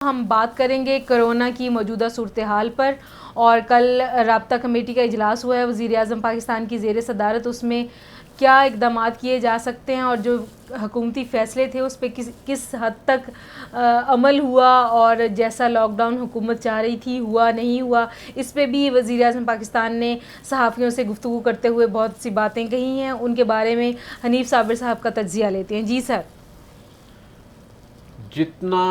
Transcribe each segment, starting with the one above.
हम बात करेंगे कोरोना की मौजूदा सूरत हाल पर। और कल राब्ता कमेटी का इजलास हुआ है वज़ीर-ए-आज़म पाकिस्तान की ज़ेर सदारत। उसमें क्या इक़दामात किए जा सकते हैं और जो हुकूमती फ़ैसले थे उस पर किस हद तक अमल हुआ और जैसा लॉकडाउन हुकूमत चाह रही थी हुआ नहीं हुआ, इस पे भी वज़ीर-ए-आज़म पाकिस्तान ने सहाफ़ियों से गुफ्तगू करते हुए बहुत सी बातें कही हैं। उनके बारे में हनीफ साबिर साहब का तज्ज़िया लेते हैं। जी सर। जितना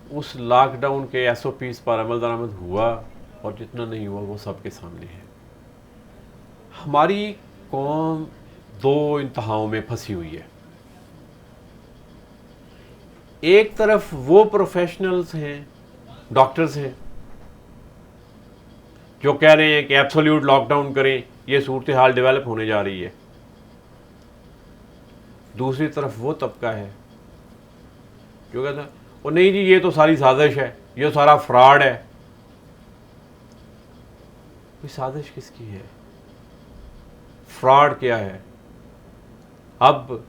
उस लॉकडाउन के SOPs पर अमल दरामद हुआ और जितना नहीं हुआ वो सबके सामने है। हमारी कौम दो इंतहाओं में फंसी हुई है। एक तरफ वो प्रोफेशनल्स हैं, डॉक्टर्स हैं, जो कह रहे हैं कि एब्सोल्यूट लॉकडाउन करें, ये सूरत हाल डेवलप होने जा रही है। दूसरी तरफ वो तबका है जो कहता है वो नहीं जी, ये तो सारी साजिश है, ये सारा फ्रॉड है। ये साजिश किसकी है? फ्रॉड क्या है? अब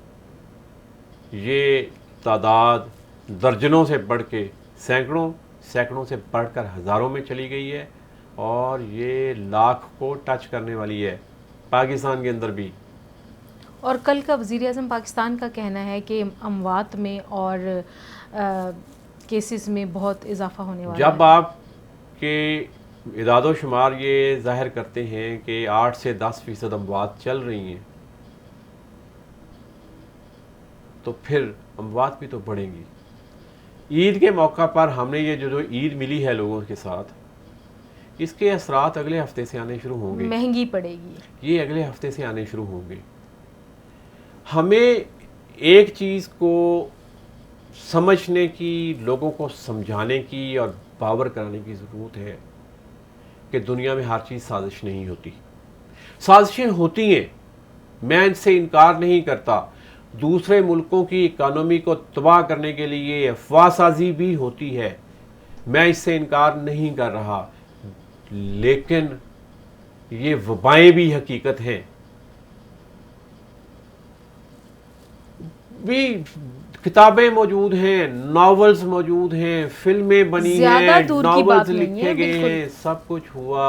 ये तादाद दर्जनों से बढ़ के सैकड़ों से बढ़कर हज़ारों में चली गई है और ये लाख को टच करने वाली है पाकिस्तान के अंदर भी। और कल का वज़ीर-ए-आज़म पाकिस्तान का कहना है कि अमवात में और केसेस में बहुत इजाफा होने वाला है। जब आपके इदादो शुमार ये जाहिर करते हैं कि 8 से 10% अमवात चल रही हैं, तो फिर अमवात भी तो बढ़ेंगी। ईद के मौका पर हमने ये जो ईद मिली है लोगों के साथ, इसके असरात अगले हफ्ते से आने शुरू होंगे। महंगी पड़ेगी। ये अगले हफ्ते से आने शुरू होंगे। हमें एक चीज़ को समझने की, लोगों को समझाने की और बावर कराने की ज़रूरत है कि दुनिया में हर चीज़ साजिश नहीं होती। साजिशें होती हैं, मैं इनसे इनकार नहीं करता। दूसरे मुल्कों की इकानमी को तबाह करने के लिए अफवाहसाजी भी होती है, मैं इससे इनकार नहीं कर रहा। लेकिन ये वबाएं भी हकीकत हैं। भी किताबें मौजूद हैं, नॉवेल्स मौजूद हैं, फिल्में बनी हैं, नॉवेल्स लिखे गए हैं, सब कुछ हुआ।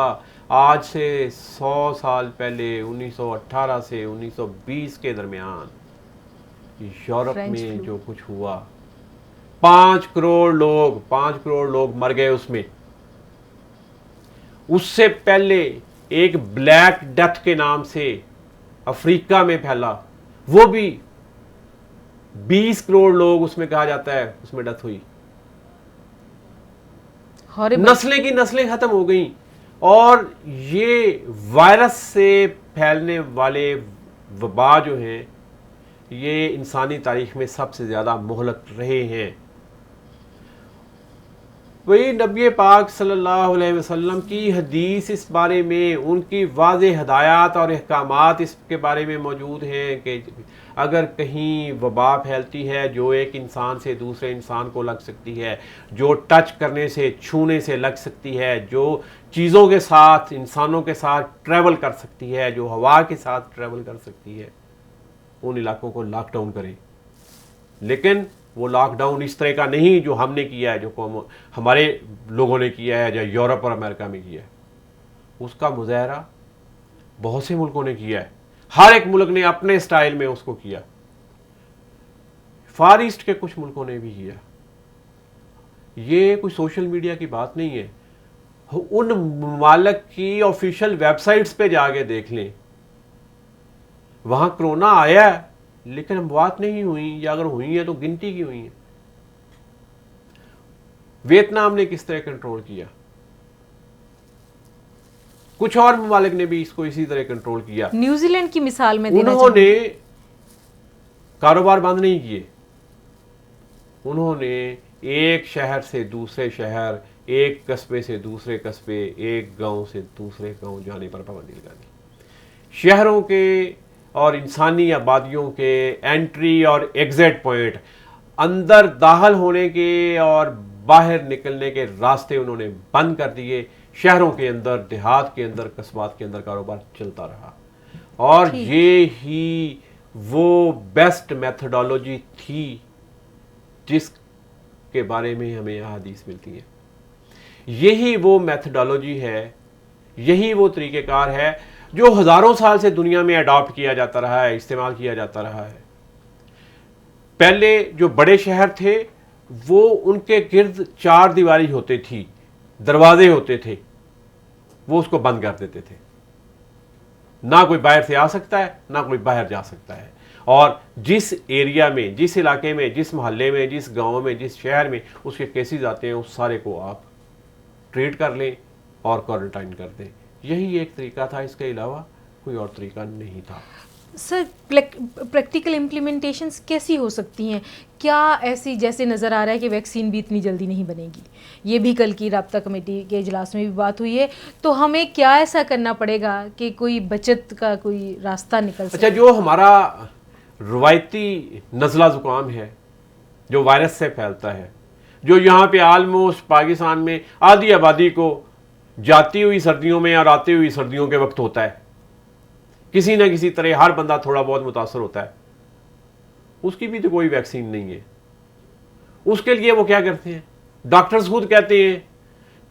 आज से 100 साल पहले 1918 से 1920 के दरमियान यूरोप में जो कुछ हुआ, 5 करोड़ लोग मर गए उसमें। उससे पहले एक ब्लैक डेथ के नाम से अफ्रीका में फैला, वो भी 20 करोड़ लोग उसमें कहा जाता है उसमें डेथ हुई। नस्लें की नस्लें खत्म हो गई। और ये वायरस से फैलने वाले वबा जो हैं, ये इंसानी तारीख में सबसे ज़्यादा मुहलक रहे हैं। वही नबी पाक सल्लल्लाहु अलैहि वसल्लम की हदीस इस बारे में, उनकी वाज़ेह हदायत और अहकामात इसके बारे में मौजूद हैं कि अगर कहीं वबा फैलती है जो एक इंसान से दूसरे इंसान को लग सकती है, जो टच करने से, छूने से लग सकती है, जो चीज़ों के साथ, इंसानों के साथ ट्रैवल कर सकती है, जो हवा के साथ ट्रैवल कर सकती है, उन इलाकों को लॉकडाउन करें। लेकिन वो लॉकडाउन इस तरह का नहीं जो हमने किया है, जो हमारे लोगों ने किया है, जो यूरोप और अमेरिका में किया है। उसका मुजाहरा बहुत से मुल्कों ने किया है, हर एक मुल्क ने अपने स्टाइल में उसको किया। फार ईस्ट के कुछ मुल्कों ने भी किया। ये कोई सोशल मीडिया की बात नहीं है। उन ममालिक की ऑफिशियल वेबसाइट्स पे जाके देख लें, वहां कोरोना आया है लेकिन अमवात नहीं हुई, या अगर हुई है तो गिनती की हुई है। वियतनाम ने किस तरह कंट्रोल किया, कुछ और ममालिक ने भी इसको इसी तरह कंट्रोल किया। न्यूजीलैंड की मिसाल में उन्होंने कारोबार बंद नहीं किए, उन्होंने एक शहर से दूसरे शहर, एक कस्बे से दूसरे कस्बे, एक गांव से दूसरे गांव जाने पर पाबंदी लगा दी। शहरों के और इंसानी आबादियों के एंट्री और एग्जिट पॉइंट, अंदर दाखिल होने के और बाहर निकलने के रास्ते उन्होंने बंद कर दिए। शहरों के अंदर, देहात के अंदर, कस्बात के अंदर कारोबार चलता रहा। और ये ही वो बेस्ट मेथडोलॉजी थी जिस के बारे में हमें यह हदीस मिलती है। यही वो मेथडोलॉजी है, यही वो तरीक़ेकार है जो हज़ारों साल से दुनिया में अडॉप्ट किया जाता रहा है, इस्तेमाल किया जाता रहा है। पहले जो बड़े शहर थे वो उनके गिर्द चार दीवारी होती थी, दरवाजे होते थे, वो उसको बंद कर देते थे। ना कोई बाहर से आ सकता है, ना कोई बाहर जा सकता है। और जिस एरिया में, जिस इलाके में, जिस मोहल्ले में, जिस गांव में, जिस शहर में उसके केसेस आते हैं, उस सारे को आप ट्रीट कर लें और क्वारंटाइन कर दें। यही एक तरीका था, इसके अलावा कोई और तरीका नहीं था। सर, प्रैक्टिकल इम्प्लीमेंटेशंस कैसी हो सकती हैं? क्या ऐसी, जैसे नज़र आ रहा है कि वैक्सीन भी इतनी जल्दी नहीं बनेगी, ये भी कल की राब्ता कमेटी के इजलास में भी बात हुई है, तो हमें क्या ऐसा करना पड़ेगा कि कोई बचत का कोई रास्ता निकल सके? अच्छा, जो हमारा रवायती नज़ला ज़ुकाम है जो वायरस से फैलता है, जो यहाँ पे आलमोस्ट पाकिस्तान में आधी आबादी को जाती हुई सर्दियों में और आती हुई सर्दियों के वक्त होता है, किसी ना किसी तरह हर बंदा थोड़ा बहुत मुतासर होता है, उसकी भी तो कोई वैक्सीन नहीं है। उसके लिए वो क्या करते हैं, डॉक्टर्स खुद कहते हैं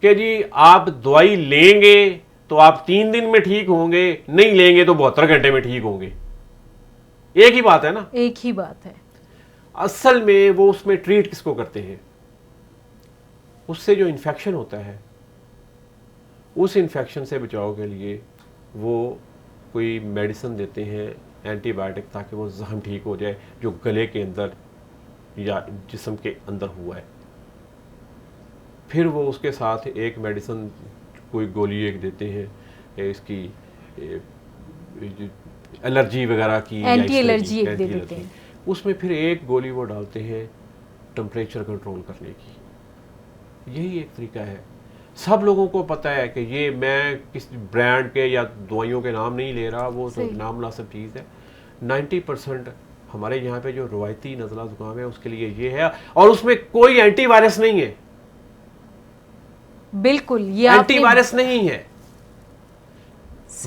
कि जी आप दवाई लेंगे तो आप 3 दिन में ठीक होंगे, नहीं लेंगे तो 72 घंटे में ठीक होंगे। एक ही बात है ना, एक ही बात है। असल में वो उसमें ट्रीट किसको करते हैं? उससे जो इन्फेक्शन होता है, उस इन्फेक्शन से बचाव के लिए वो कोई मेडिसिन देते हैं, एंटीबायोटिक, ताकि वो जख्म ठीक हो जाए जो गले के अंदर या जिस्म के अंदर हुआ है। फिर वो उसके साथ एक मेडिसिन, कोई गोली एक देते हैं, इसकी एलर्जी वगैरह की, एंटी एलर्जी एक दे देते हैं। उसमें फिर एक गोली वो डालते हैं टेम्परेचर कंट्रोल करने की। यही एक तरीका है। सब लोगों को पता है कि ये, मैं किस ब्रांड के या दवाइयों के नाम नहीं ले रहा, वो तो नाम मुनासिब चीज़ है। 90% हमारे यहाँ पे जो रवायती नज़ला ज़ुकाम है उसके लिए ये है, और उसमें कोई एंटीवायरस नहीं है। बिल्कुल, ये एंटीवायरस नहीं है।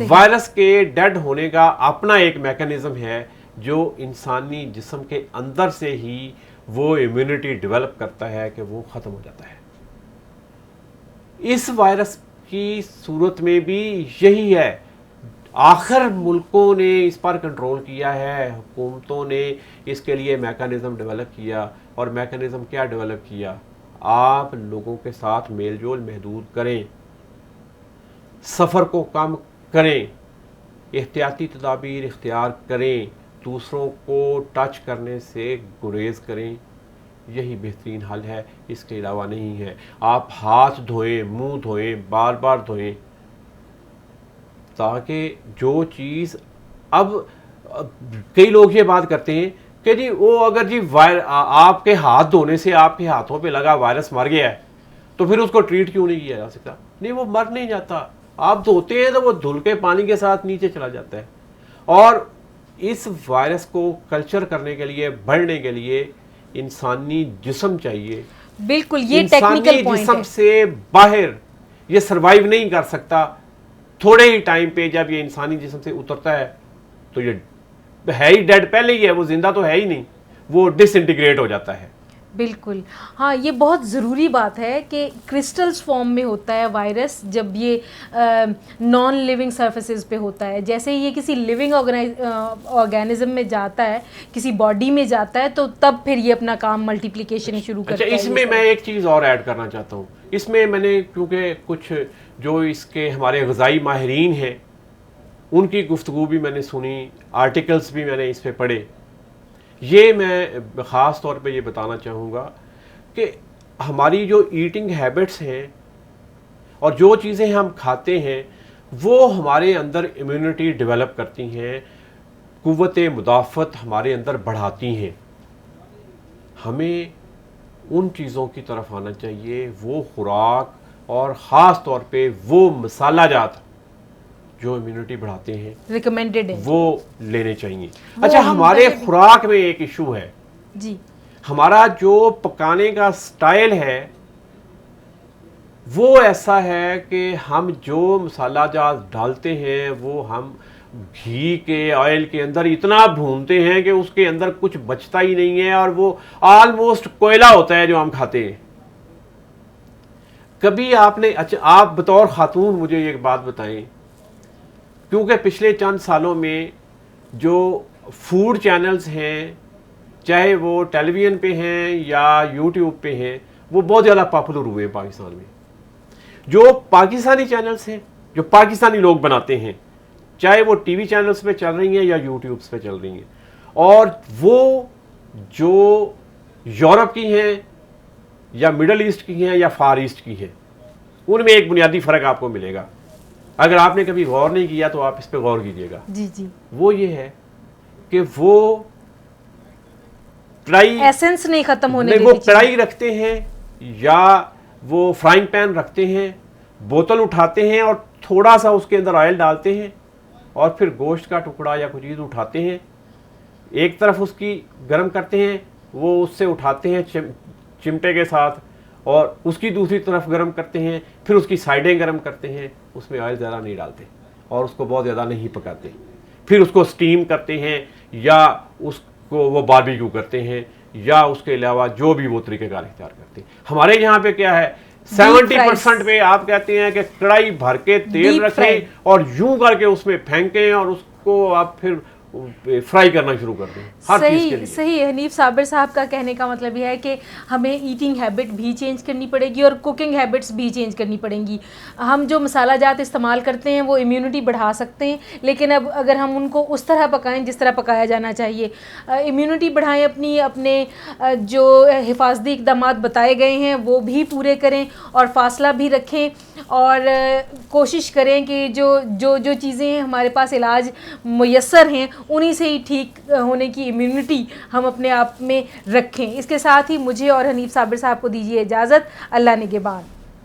वायरस के डेड होने का अपना एक मैकेनिज्म है जो इंसानी जिस्म के अंदर से ही वो इम्यूनिटी डेवलप करता है कि वो ख़त्म हो जाता है। इस वायरस की सूरत में भी यही है। आखिर मुल्कों ने इस पर कंट्रोल किया है, हुकूमतों ने इसके लिए मैकेनिज़्म डेवलप किया। और मैकेनिज़्म क्या डेवलप किया? आप लोगों के साथ मेल जोल महदूद करें, सफ़र को कम करें, एहतियाती तदाबीर इख्तियार करें, दूसरों को टच करने से गुरेज करें। यही बेहतरीन हल है, इसके अलावा नहीं है। आप हाथ धोएं, मुंह धोएं, बार बार धोएं, ताकि जो चीज़, अब कई लोग ये बात करते हैं कि जी वो अगर जी आपके हाथ धोने से आपके हाथों पे लगा वायरस मर गया है तो फिर उसको ट्रीट क्यों नहीं किया जा सकता? नहीं, वो मर नहीं जाता। आप धोते हैं तो वो धुल के पानी के साथ नीचे चला जाता है। और इस वायरस को कल्चर करने के लिए, बढ़ने के लिए इंसानी जिस्म चाहिए। बिल्कुल, ये टेक्निकल पॉइंट है। से बाहर ये सरवाइव नहीं कर सकता। थोड़े ही टाइम पे जब ये इंसानी जिस्म से उतरता है तो ये है ही डेड, पहले ही है, वो जिंदा तो है ही नहीं, वो डिसइंटीग्रेट हो जाता है। बिल्कुल, हाँ, ये बहुत ज़रूरी बात है कि क्रिस्टल्स फॉर्म में होता है वायरस जब ये नॉन लिविंग सरफेसेस पे होता है। जैसे ही ये किसी लिविंग ऑर्गेनिज्म में जाता है, किसी बॉडी में जाता है, तो तब फिर ये अपना काम मल्टीप्लिकेशन शुरू करता है। इसमें मैं एक चीज़ और ऐड करना चाहता हूँ। इसमें मैंने, क्योंकि कुछ जो इसके हमारे ग़िज़ाई माहिरीन हैं उनकी गुफ्तगू भी मैंने सुनी, आर्टिकल्स भी मैंने इस पर पढ़े। ये मैं ख़ास तौर पे ये बताना चाहूँगा कि हमारी जो ईटिंग हैबिट्स हैं और जो चीज़ें हम खाते हैं वो हमारे अंदर इम्यूनिटी डेवलप करती हैं, क़ुव्वत मुदाफ़त हमारे अंदर बढ़ाती हैं। हमें उन चीज़ों की तरफ आना चाहिए, वो खुराक और ख़ास तौर पे वो मसाला जात जो इम्यूनिटी बढ़ाते हैं, रिकमेंडेड है, वो लेने चाहिए। अच्छा, हमारे खुराक में एक इशू है जी। हमारा जो पकाने का स्टाइल है वो ऐसा है कि हम जो मसाला जात डालते हैं वो हम घी के ऑयल के अंदर इतना भूनते हैं कि उसके अंदर कुछ बचता ही नहीं है और वो ऑलमोस्ट कोयला होता है जो हम खाते हैं। कभी आपने, अच्छा आप बतौर खातून मुझे एक बात बताएं, क्योंकि पिछले चंद सालों में जो फूड चैनल्स हैं, चाहे वो टेलीविज़न पे हैं या यूट्यूब पे हैं, वो बहुत ज़्यादा पॉपुलर हुए हैं पाकिस्तान में। जो पाकिस्तानी चैनल्स हैं जो पाकिस्तानी लोग बनाते हैं, चाहे वो टीवी चैनल्स पे चल रही हैं या यूट्यूब्स पे चल रही हैं, और वो जो यूरोप की हैं या मिडल ईस्ट की हैं या फार ईस्ट की हैं, उनमें एक बुनियादी फ़र्क आपको मिलेगा। अगर आपने कभी गौर नहीं किया तो आप इस पे गौर कीजिएगा। जी जी। वो ये है कि वो कढ़ाई, एसेंस नहीं खत्म होने वो कढ़ाई रखते हैं या वो फ्राइंग पैन रखते हैं, बोतल उठाते हैं और थोड़ा सा उसके अंदर ऑयल डालते हैं और फिर गोश्त का टुकड़ा या कुछ चीज़ उठाते हैं, एक तरफ उसकी गर्म करते हैं, वो उससे उठाते हैं चिमटे के साथ और उसकी दूसरी तरफ गर्म करते हैं, फिर उसकी साइडें गर्म करते हैं, उसमें ऑयल ज़्यादा नहीं डालते और उसको बहुत ज़्यादा नहीं पकाते, फिर उसको स्टीम करते हैं या उसको वो बारबेक्यू करते हैं या उसके अलावा जो भी वो तरीक़ेकार इख्तियार करते हैं। हमारे यहाँ पे क्या है, 70% पे आप कहते हैं कि कढ़ाई भर के तेल रखें और यूं करके उसमें फेंकें और उसको आप फिर फ्राई करना शुरू कर दें हर चीज़ के लिए। सही। हनीफ साबिर साहब का कहने का मतलब यह है कि हमें ईटिंग हैबिट भी चेंज करनी पड़ेगी और कुकिंग हैबिट्स भी चेंज करनी पड़ेंगी। हम जो मसाला जात इस्तेमाल करते हैं वो इम्यूनिटी बढ़ा सकते हैं, लेकिन अब अगर हम उनको उस तरह पकाएं जिस तरह पकाया जाना चाहिए, इम्यूनिटी बढ़ाएं, अपने जो हिफाजती इक़दामात बताए गए हैं वो भी पूरे करें और फासला भी रखें और कोशिश करें कि जो चीज़ें हमारे पास इलाज मुयस्सर हैं उन्हीं से ही ठीक होने की इम्यूनिटी हम अपने आप में रखें। इसके साथ ही मुझे और हनीफ साबिर साहब को दीजिए इजाज़त। अल्लाह निगहबान।